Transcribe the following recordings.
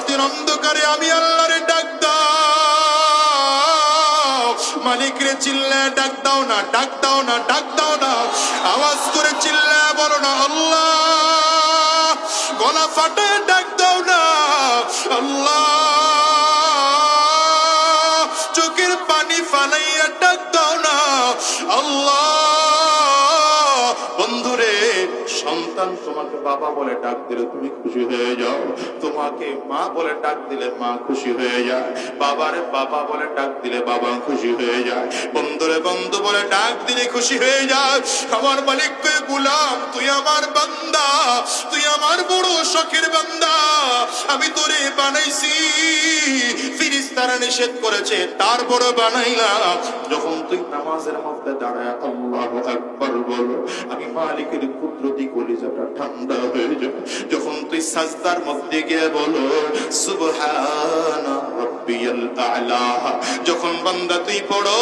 রাতের অন্ধকারে আমি আল্লাহরে ডাক দাও। মালিক রে চিল্লায় ডাক দাও না, ডাক দাও না, ডাক দাও না, আওয়াজ করে চিল্লায় বলো না আল্লাহ। গলা ফাটায় ডাক দাও না আল্লাহ। চোখের পানি ফালাইয়া ডাক দাও না আল্লাহ। বন্ধুরে, সন্তান তোমাকে বাবা বলে ডাক দিলে তুমি খুশি হয়ে যাও, তোমাকে মা বলে ডাক দিলে মা খুশি হয়ে যায়, বাবারে বাবা বলে ডাক দিলে বাবা খুশি হয়ে যায়, বন্ধুরে বন্ধু বলে ডাক দিলে খুশি হয়ে যায়। আমার মালিককে গোলাম, তুই আমার বান্দা, তুই আমার বড় শখের বান্দা, আমি তোরে বানাইছি, ফেরেশতারা নিষেধ করেছে তারপরে বানাইলাম। যখন তুই নামাজের মধ্যে দাঁড়ায় আল্লাহু আকবার বলো, আমি মালিকের কুদরতি কলিজাটা ঠান্ডা হয়ে যায়। যখন তুই সাজদার মধ্যে গিয়ে বলো সুবহানা রাব্বিয়াল আ'লা, যখন বান্দা তুই পড়ো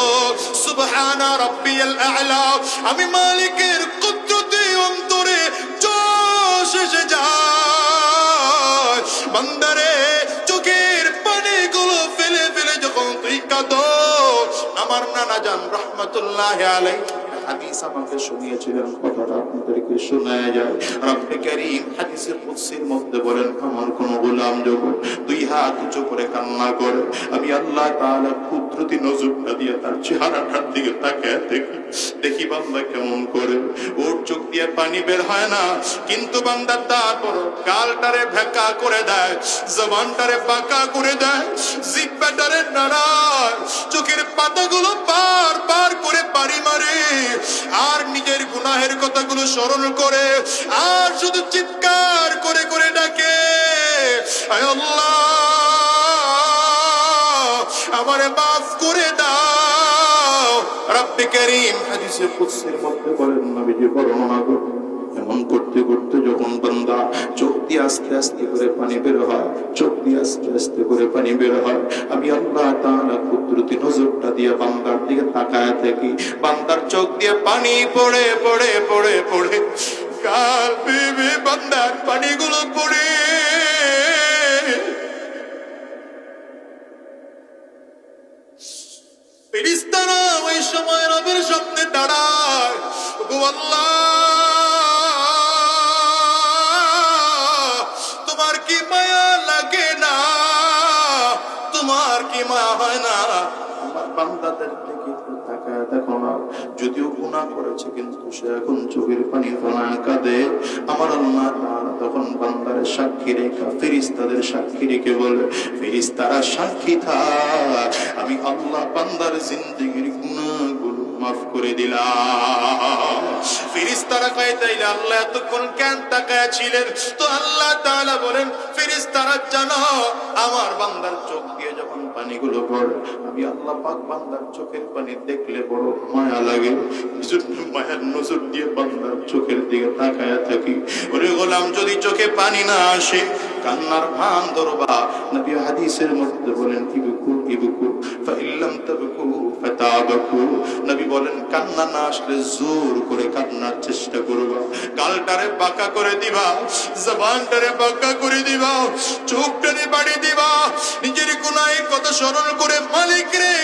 সুবহানা রাব্বিয়াল আ'লা, আমি মালিকের কুদরতি অন্তরে জোশ এসে যায়। বান্দারে, চোখের পানিগুলো ফেলে ফেলে যখন তুই কাঁদো, আমার নানা জান রহমাতুল্লাহি আলাইহি হাদিস আমাকে শুনিয়েছিলেন, কথাটা আপনাদেরকে শোনায় যায়। রব্বে কারীম হাদিসের কুদসির মধ্যে বলেন, আমার কোন গোলাম যখন দুই হাত উঁচু করে কান্না করে, আমি আল্লাহ তাআলা কুদরতি নজরটা দিয়ে তার চেহারাটার দিকে তাকিয়ে দেখি বান্দা কেমন করে। ওর চোখ দিয়ে পানি বের হয় না, কিন্তু বান্দা তারপর গালটারে ভেকা করে দেয়, জবানটারে বাঁকা করে দেয়, জিহ্বাটারে নাড়ায়, চোখের পাতাগুলো বার বার করে পানি মারে, আর নিজের গুনাহের কথাগুলো স্মরণ করে, আর শুধু চিৎকার করে করে ডাকে, আয় আল্লাহ আমারে মাফ করে দাও। রব্বে কারীম হাদিসে কুদসির মধ্যে বলেন, নবীজি বর্ণনা করেন, এমন করতে করতে যখন বান্দা চোখ দিয়ে আস্তে আস্তে করে পানি বের হয়, চোখ দিয়ে আস্তে আস্তে করে পানি বের হয়, আমি আল্লাহ তাআলা কুদরতি নজরটা দিয়ে বান্দার দিকে তাকায় থাকি, বান্দার চোখ দিয়ে পানি পড়ে পড়ে পড়ে পড়ে কাল বেবে বান্দার পানিগুলো পড়ে ফেরেশতারা ওই সময় রবের সামনে দাঁড়ায়, গো আল্লাহ তোমার কি মায়া লাগে না, তোমার কি মায়া হয় না আমার বান্দাদের দিকে তাকায় দেখো না। যদিও গুনাহ করেছে কিন্তু সে এখন চোখের পানি ফেলায় কাঁদে। আমার আল্লাহ তাআলা তখন বান্দারের সাক্ষী রেখে ফেরেশতাদের সাক্ষী রেখে বলে, ফেরেশতারা সাক্ষী থাক, আমি আল্লাহ বান্দার জিন্দেগির গুনাহগুলো মাফ করে দিলাম। ফেরেশতারা কয়, তাইলে আল্লাহ এতক্ষণ কেন তাকায় ছিলেন? তো আল্লাহ তাআলা বলেন, ফেরেশতারা জানো আমার বান্দার চোখ দিয়ে যখন পানিগুলো পড়ে, আমি আল্লাহ পাক বান্দার চোখের পানি দেখলে বড় মায়া লাগে, মায়ার নজর দিয়ে বান্দার চোখের দিকে তাকায় থাকি। ওরে গোলাম, যদি চোখে পানি না আসে কান্নার ভান ধরবা। নবী হাদিসের মধ্যে বলেন, ইবকু ইবকু ফাইল্লাম তাবকু ফাতাবকু, নবী বলেন কান্না না আসলে জোর করে কান্নার চেষ্টা করবা, গালটারে বাঁকা করে দিবা, জবানটারে বাঁকা করে দিবা, চোখটারে বাড়ি দিবা, নিজের গুনাহের কথা স্মরণ করে মালিক রে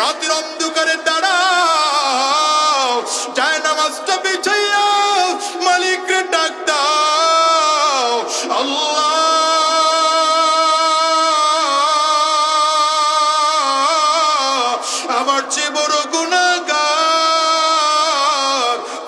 রাতের অন্ধকারে দাঁড়াও, যায় নামাজটা বিছাইয়া মালিক রে ডাক দাও, আল্লাহ আমার চেয়ে বড় গুনাহগার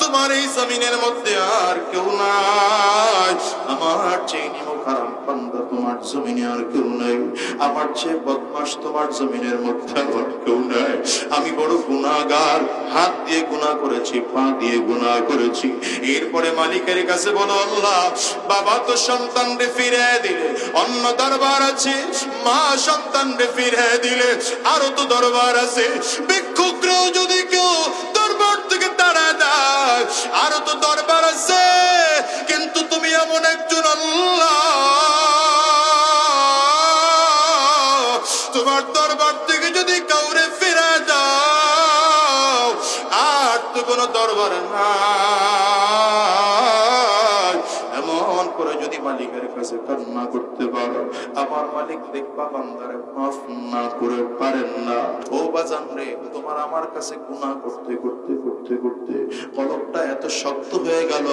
তোমার এই জমিনের মধ্যে আর কেউ নাই, আমার চেয়ে নিমখারাম বান্দা তোমার জমিনে আর কেউ নাই, আমার চেয়ে বদমাশ তোমার জমিনের মধ্যে আর কেউ নাই, আমি বড় গুনাহগার, হাত দিয়ে গুনাহ করেছি, পা দিয়ে গুনাহ করেছি। এরপরে মালিকের কাছে বলো, আল্লাহ বাবা তো সন্তানরে ফিরে দিলে, অন্য দরবার আছে, মা সন্তানরে ফিরে দিলে আরো তো দরবার আছে, ভিক্ষুকরাও যদি কেউ দরবার থেকে তাড়া দেয় আরো তো দরবার আছে, কিন্তু তুমি এমন একজন আল্লাহ তোমার দরবার থেকে যদি কাউরে ফিরে দাও আর তো কোনো দরবার নাই। এমন করে যদি মালিকের কাছে কান্না করতে পারো, আমার মালিক দেখবা বান্দারে মাফ না করে পারেন না। ও বাজান রে, তোমার আমার কাছে গুনাহ করতে করতে করতে করতে কলবটা এত শক্ত হয়ে গেল,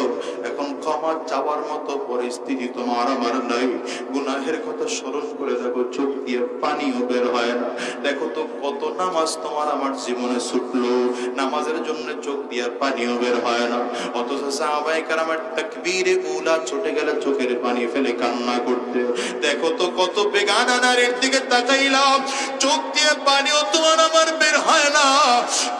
এখন ক্ষমা চাওয়ার মতো পরিস্থিতি তোমার আমার নাই। গুনাহের কথা স্মরণ করে দেখো, চোখ দিয়ে পানিও বের হয় না। দেখো তো কত নামাজ তোমার আমার জীবনে ছুটলো, নামাজের জন্য চোখ দিয়ে পানিও বের হয় না। অথচ সাহাবায়ে কেরামের তাকবীরে উলা ছুটে গেলে চোখের পানি ফেলে কান্না করতে। দেখো তো কত বেগানা নারীর দিকে তাকাইলাম, চোখ দিয়ে পানিও তোমার আমার বের হয় না।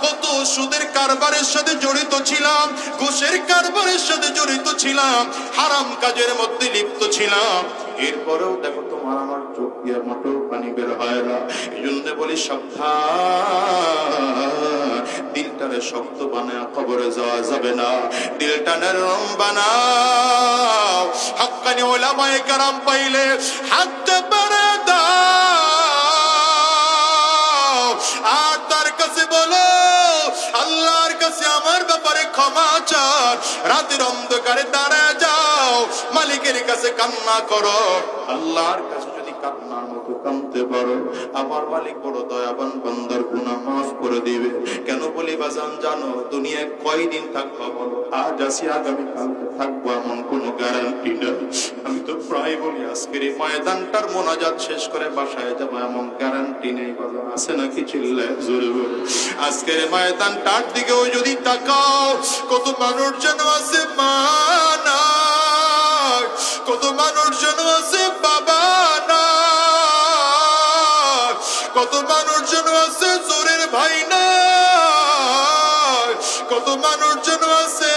কত সুদের কারবারের সাথে জড়িত ছিলাম, ঘুষের কারবারের সাথে জড়িত ছিলাম, হারাম কাজের মধ্যে লিপ্ত ছিলাম, এরপরেও দেখো তোমার আমার চোখ দিয়ে মোটর পানি বের হয় না। এই জন্য বলি সাবধান, দিলটারে শক্ত বানায় কবরে যাওয়া যাবে না, দিলটা নরম বানাও। হাক্কানি উলামায়ে কেরাম পাইলে হাত বাড়া দাও আর তার কাছে বলো, আল্লাহর কাছে আমার ব্যাপারে ক্ষমা চাও। রাতের অন্ধকারে দাঁড়ায় যাও, মালিকের কাছে কান্না করো। আল্লাহর কাছে যদি কান্নার মতো কাঁদতে পারো, আমার মালিক বড় দয়াবান, বান্দার গুনাহ মাফ করে দিবে। কেন বলি বাজান জানো, দুনিয়ায় কয়দিন থাকবো বলো? আজ আসি আগামী কালকে থাকবো এমন কোনো গ্যারান্টি নেই। আমি তো প্রায় বলি আজকের এই ময়দানটার মোনাজাত শেষ করে বাসায় যাবো এমন গ্যারান্টি নেই বাজান, আছে নাকি? চিল্লায় জোরে বলো। আজকের ময়দানটার দিকেও যদি তাকাও, কত মানুষ যেন আছে মা নাই, কত মানুষ যেন আছে বাবা নাই, কত মানুষ যেন আছে জোরের ভাই নাই, কত মানুষ যেন আছে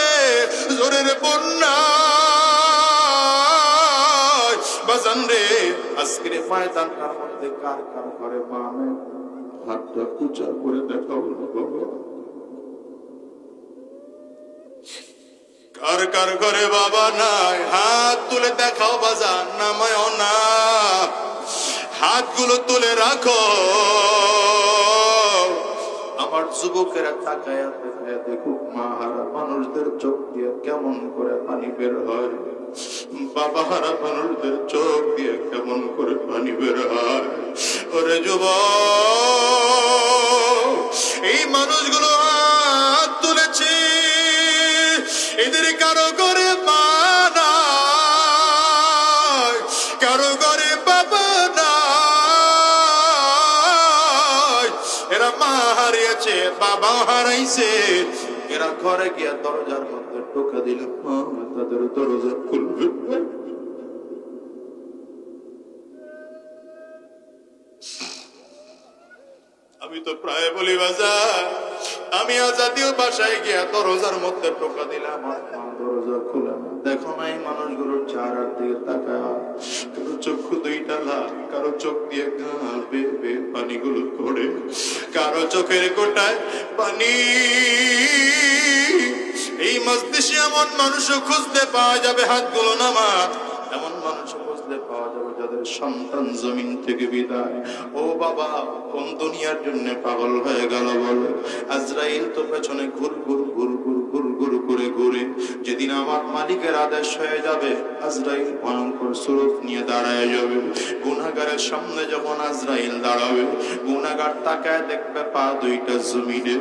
জোরের বোন নাই। বাজান রে, আজকের ময়দানটার মধ্যে কার কার ঘরে মা নেই? হাতটা উঁচা করে দেখাও বাবা। কার কার ঘরে বাবা নাই? হাত তুলে দেখাও বাজান, নামায় না, হাতগুলো তুলে রাখো। আমার যুবকেরা তাকায়া তাকায়া দেখুক, মা হারা মানুষদের চোখ দিয়ে কেমন করে পানি বের হয়, বাবা হারা মানুষদের চোখ দিয়ে কেমন করে পানি বের হয়। ওরে যুবক, এই মানুষগুলো হাত তুলেছে, এদের কারো করে মা নাই, কারো করে বাবা নাই। এরা মা হারিয়েছে, বাবা হারাইছে, এরা ঘরে গিয়া দরজার মধ্যে টোকা দিলে মা তাদের দরজা খুলবে। আমি তো প্রায় বলি বাজার, আমি জাতীয় বাসায় গিয়া দরজার মধ্যে টোকা দিলাম, আমার মা দরজা খুলে না। দেখো না এই মানুষগুলোর চেহারার দিকে তাকায়, কারো চক্ষু দুইটা লাল, কারো চোখ দিয়ে বে পানিগুলো পড়ে, কারো চোখের কোটায় পানি। এই মজলিসে এমন মানুষও খুঁজতে পাওয়া যাবে, হাতগুলো নামা, এমন মানুষ খুঁজতে পাওয়া যাবে যাদের সন্তান জমিন থেকে বিদায়। ও বাবা, কোন দুনিয়ার জন্য পাগল হয়ে গেল বলো? আজরাইল তো পেছনে ঘুর ঘুর ঘুর ঘুর ঘুর ঘুর করে ঘুরে। যেদিন আমার মালিকের আদেশ হয়ে যাবে, আজরাইল ভয়ঙ্কর স্বরূপ নিয়ে দাঁড়ায় যাবে। গুনাহগারের সামনে যখন আজরাইল দাঁড়াবে, গুনাহগার তাকায় দেখবে পা দুইটা জমিনে,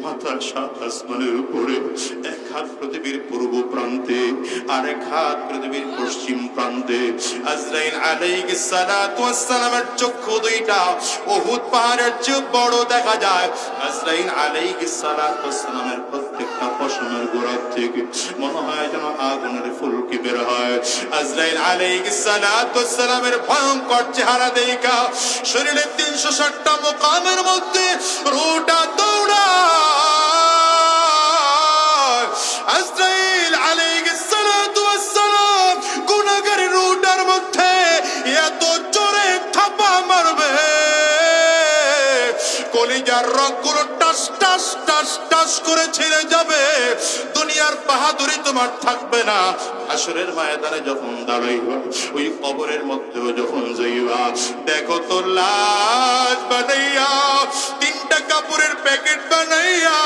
মাথা সাত আসমানের উপরে, এক হাত পৃথিবীর পূর্ব প্রান্তে, আরেক হাত পৃথিবীর পশ্চিম প্রান্তে। আজরাইল আলাইহিস সালাতু ওয়াস সালামের চক্ষু দুইটা উহুদ পাহাড়ের চেয়ে বড় দেখা যায়। আজরাইল আলাইহিস সালাতু ওয়াস সালামের প্রত্যেকটা পশমের গোড়া থেকে মনে হয় যেন আগুনের ফুলকি বের হয়। আজরাইল আলাইহিস সালাতু ওয়াস সালামের ভয়ঙ্কর চেহারা দেখা শরীরের 360টা মুকামের মধ্যে রূহটা দৌড়ায়। আজরাইল আলাইহিস সালাতু ওয়াস সালাম গুনাহগারের রূহটার মধ্যে এত জোরে থাপা মারবে, কলিজার রগগুলো টাস টাস টাস টাস করে ছিঁড়ে যাবে। দুনিয়ার বাহাদুরি তোমার থাকবে না। হাসরের ময়দানে যখন দাঁড়াইবা, ওই কবরের মধ্যেও যখন যাইবা, দেখো তো লাশ বানাইয়া, 3টা কাপড়ের প্যাকেট বানাইয়া,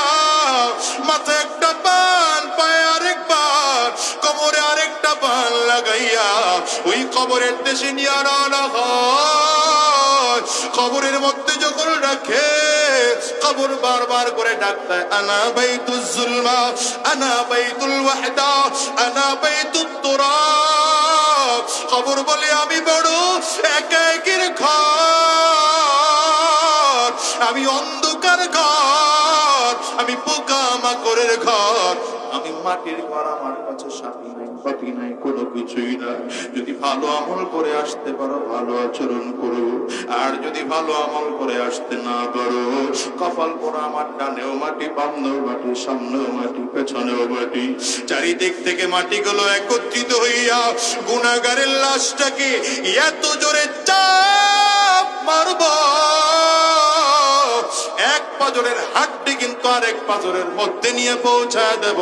মাথায় একটা বান, পায়ে আরেক বান, কোমরে আরেকটা বান লাগাইয়া ওই কবরের দেশে নিয়ে রওনা হয়। কবরের মধ্যে যখন রাখে, কবর বারবার করে ডাকতে, আনা বাইতুল জুলমা, আনা বাইতুল ওয়াহদা, আনা বাইতুত তুরাব। কবর বলে আমি বড় একাকির ঘর, আমি অন্ধকার ঘর, আমি পোকামাকড়ের ঘর, আমি মাটির ঘর। আমার কাছে সাথী নাই, পাতি নাই, কোনো কিছুই নাই। যদি ভালো আমল করে আসতে পারো ভালো আচরণ করো, আর যদি ভালো আমল করে আসতে না পারো, কপাল পোড়া আমার ডানেও মাটি, বামনেও মাটি, সামনেও মাটি, পেছনেও মাটি। চারিদিক থেকে মাটিগুলো একত্রিত হইয়া গুনাহগারের লাশটাকে এত জোরে চাপ মারব, এক পাজরের হাড্ডি কিন্তু আরেক পাজরের মধ্যে নিয়ে পৌঁছায় দেব।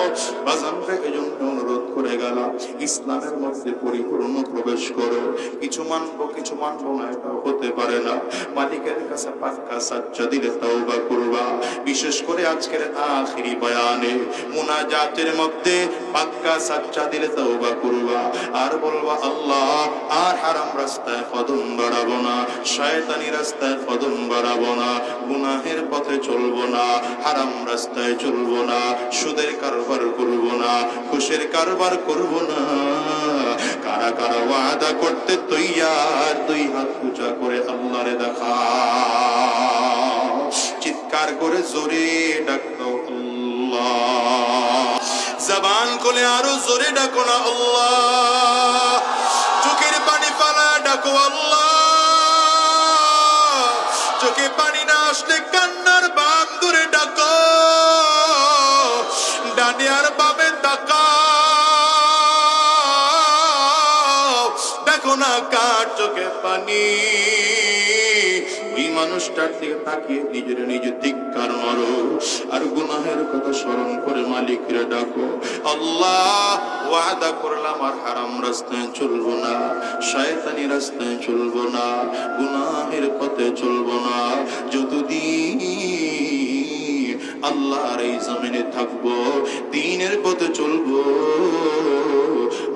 বাজানকে এজন্য অনুরোধ করে গেলাম, ইসলামের মধ্যে পরিপূর্ণ প্রবেশ করো। কিছু মানবো কিছু মানবো না, এটা হতে পারে না। মালিকের কাছে পাক্কা সাচ্চা দিলে তওবা করবা। বিশেষ করে আজকের আখিরি বয়ানে মুনাজাতের মধ্যে পাক্কা সাচ্চা দিলে তওবা করবা, আর বলবা আল্লাহ আর হারাম রাস্তায় কদম বাড়াবো না, শয়তানি রাস্তায় কদম বাড়াবো না, গুনাহের পথে চলবো না, হারাম রাস্তায় চলবো না, সুদের কারবার করবো না, ঘুষের কারবার করবো না। কারা কারা ওয়াদা করতে তৈয়ার, দুই হাত উঁচা করে আল্লাহরে দেখা, চিৎকার করে জোরে ডাকো আল্লাহ। জবান খুলে আরো জোরে ডাকো না আল্লাহ। চোখের পানি ফালা ডাকো আল্লাহ। চোখে পানি না আসলে কান্নার বান ধরে ডাকো, ডানে আর বামে তাকাও, দেখো না কার চোখে পানি। ওই মানুষটার দিকে তাকিয়ে নিজের নিজে ধিক্কার মারো, আর গুনাহের কথা স্মরণ করে মালিকরে ডাকো, আল্লাহ ওয়াদা করলাম আর হারাম রাস্তায় চলবো না, শয়তানি রাস্তায় চলবো না, গুনাহের পথে চলবো না। যতদিন আল্লাহর এই জমিনে থাকবো, দ্বীনের পথে চলবো,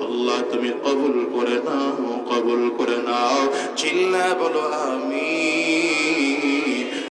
আল্লাহ তুমি কবুল করে নাও, কবুল করে নাও। চিল্লা বলো